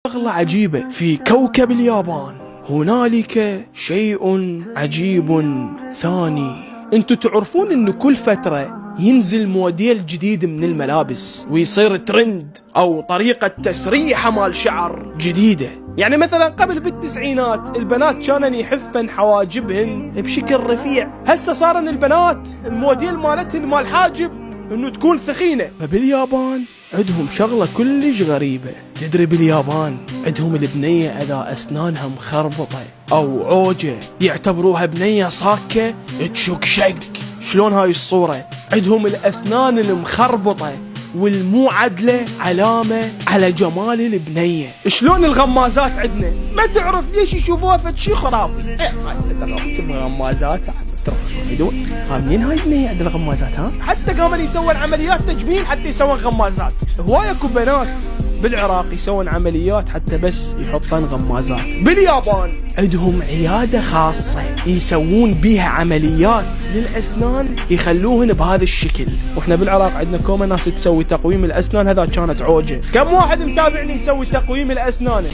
شغلة عجيبة في كوكب اليابان. هنالك شيء عجيب ثاني. انتو تعرفون انه كل فترة ينزل موديل جديد من الملابس ويصير ترند او طريقة تسريحة مال شعر جديدة. يعني مثلا قبل بالتسعينات البنات كانن يحفن حواجبهن بشكل رفيع، هسه صارن البنات الموديل مالتهن مال حاجب انه تكون ثخينة. فباليابان عندهم شغلة كلش غريبة. تدري باليابان عندهم البنية اذا اسنانها مخربطة او عوجة يعتبروها بنية صاكة تشك شق. شلون هاي الصورة؟ عندهم الاسنان المخربطة والمو عدلة علامة على جمال البنية. شلون الغمازات عندنا ما تعرف ليش يشوفوها فد شي خرافي. غمازات منين هاي البنية عند الغمازات؟ ها حتى قاموا يسوون عمليات تجميل حتى يسوون غمازات. هواية اكو بنات بالعراق يسوون عمليات حتى بس يحطون غمازات. باليابان عندهم عيادة خاصة يسوون بيها عمليات للأسنان يخلوهن بهذا الشكل. واحنا بالعراق عندنا كومة ناس تسوي تقويم الأسنان، هذا كانت عوجة. كم واحد متابعني مسوي تقويم الأسنان؟